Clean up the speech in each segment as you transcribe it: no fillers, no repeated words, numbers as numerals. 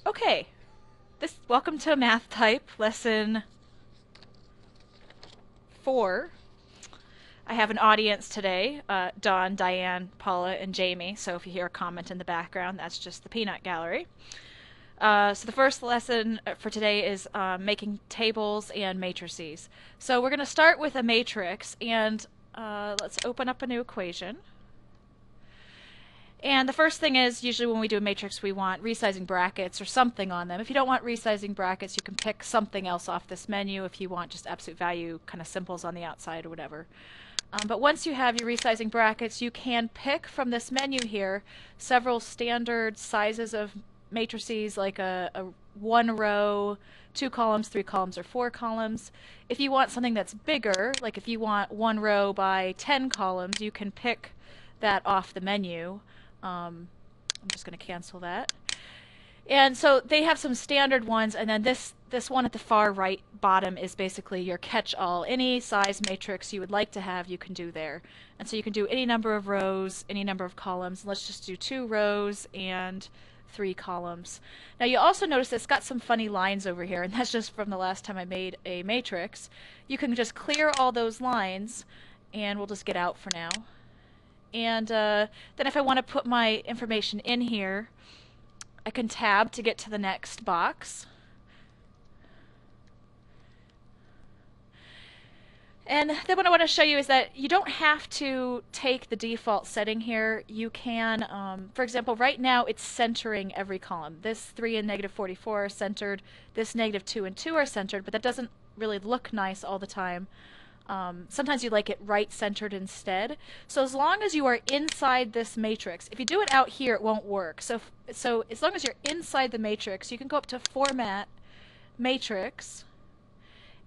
Okay, welcome to MathType lesson 4. I have an audience today, Dawn, Diane, Paula, and Jamie. So if you hear a comment in the background, that's just the peanut gallery. So the first lesson for today is making tables and matrices. So we're going to start with a matrix, and let's open up a new equation. And the first thing is, usually when we do a matrix, we want resizing brackets or something on them. If you don't want resizing brackets, you can pick something else off this menu if you want just absolute value kind of symbols on the outside or whatever. But once you have your resizing brackets, you can pick from this menu here several standard sizes of matrices, like a 1 row, 2 columns, 3 columns, or 4 columns. If you want something that's bigger, like if you want 1 row by 10 columns, you can pick that off the menu. I'm just going to cancel that. And so they have some standard ones, and then this one at the far right bottom is basically your catch-all. Any size matrix you would like to have, you can do there. And so you can do any number of rows, any number of columns. Let's just do 2 rows and 3 columns. Now you also notice it's got some funny lines over here, and that's just from the last time I made a matrix. You can just clear all those lines, and we'll just get out for now. And then if I want to put my information in here, I can tab to get to the next box. And then what I want to show you is that you don't have to take the default setting here. You can, for example, right now it's centering every column. This 3 and -44 are centered. This -2 and 2 are centered, but that doesn't really look nice all the time. Sometimes you like it right centered instead. So as long as you are inside this matrix, if you do it out here, it won't work. So as long as you're inside the matrix, you can go up to Format, Matrix,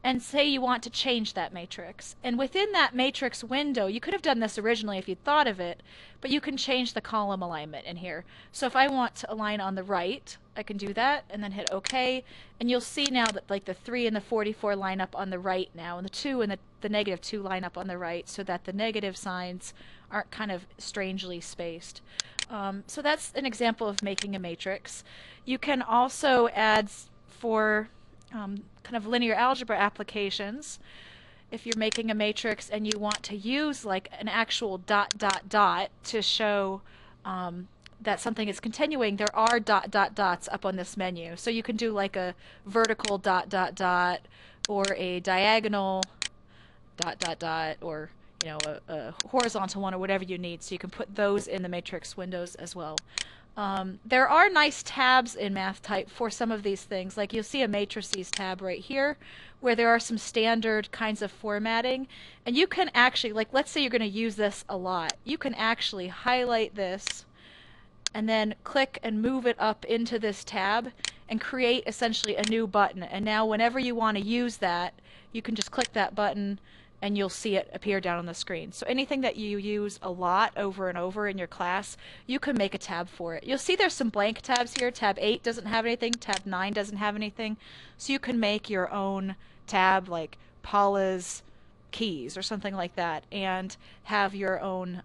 and say you want to change that matrix. And within that matrix window, you could have done this originally if you'd thought of it, but you can change the column alignment in here. So if I want to align on the right, I can do that and then hit OK. And you'll see now that like the 3 and the 44 line up on the right now, and the 2 and the -2 line up on the right, so that the negative signs aren't kind of strangely spaced. So that's an example of making a matrix. You can also add for kind of linear algebra applications. If you're making a matrix and you want to use like an actual dot dot dot to show that something is continuing, there are dot dot dots up on this menu. So you can do like a vertical dot dot dot or a diagonal dot dot dot, or you know, a horizontal one, or whatever you need. So you can put those in the matrix windows as well. There are nice tabs in MathType for some of these things. Like you'll see a matrices tab right here where there are some standard kinds of formatting. And you can actually, like let's say you're going to use this a lot, you can actually highlight this and then click and move it up into this tab and create essentially a new button. And now whenever you want to use that, you can just click that button and you'll see it appear down on the screen. So anything that you use a lot over and over in your class, you can make a tab for it. You'll see there's some blank tabs here. Tab 8 doesn't have anything. Tab 9 doesn't have anything. So you can make your own tab, like Paula's keys or something like that, and have your own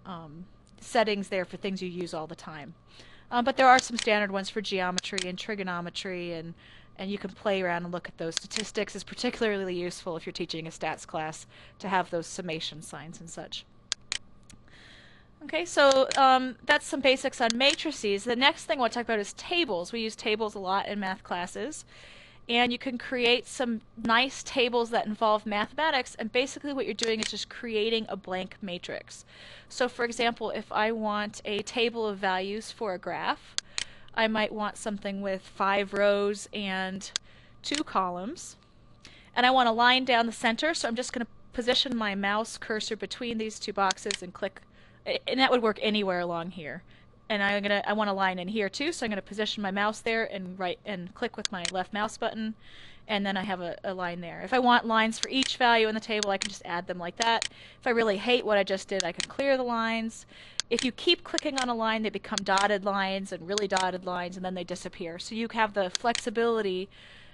settings there for things you use all the time. But there are some standard ones for geometry and trigonometry, and you can play around and look at those statistics. It's particularly useful if you're teaching a stats class to have those summation signs and such. Okay, so that's some basics on matrices. The next thing I want to talk about is tables. We use tables a lot in math classes. And you can create some nice tables that involve mathematics, and basically what you're doing is just creating a blank matrix. So for example, if I want a table of values for a graph, I might want something with 5 rows and 2 columns. And I want a line down the center, so I'm just going to position my mouse cursor between these 2 boxes and click, and that would work anywhere along here. And I want a line in here too, so I'm going to position my mouse there and click with my left mouse button, and then I have a line there. If I want lines for each value in the table, I can just add them like that. If I really hate what I just did, I can clear the lines. If you keep clicking on a line, they become dotted lines and really dotted lines, and then they disappear. So you have the flexibility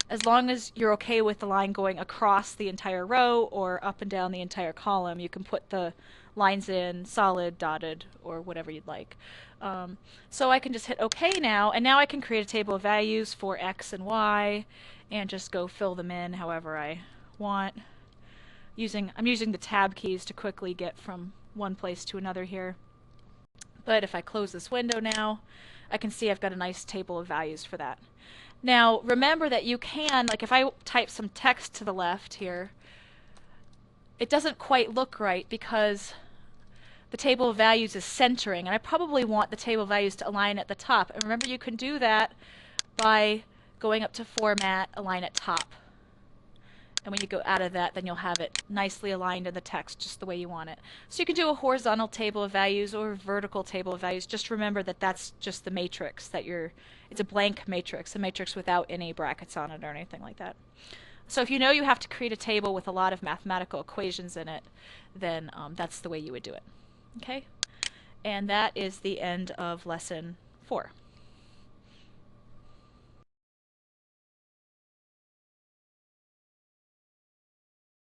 as long as you're okay with the line going across the entire row or up and down the entire column, you can put the lines in solid, dotted, or whatever you'd like. So I can just hit OK now, and now I can create a table of values for X and Y and just go fill them in however I want. I'm using the tab keys to quickly get from one place to another here. But if I close this window now, I can see I've got a nice table of values for that. Now, remember that you can, like if I type some text to the left here, it doesn't quite look right because the table of values is centering, and I probably want the table of values to align at the top. And remember, you can do that by going up to Format, Align at Top. And when you go out of that, then you'll have it nicely aligned in the text just the way you want it. So you can do a horizontal table of values or a vertical table of values. Just remember that that's just the matrix that it's a blank matrix, a matrix without any brackets on it or anything like that. So if you know you have to create a table with a lot of mathematical equations in it, then that's the way you would do it. Okay? And that is the end of lesson 4.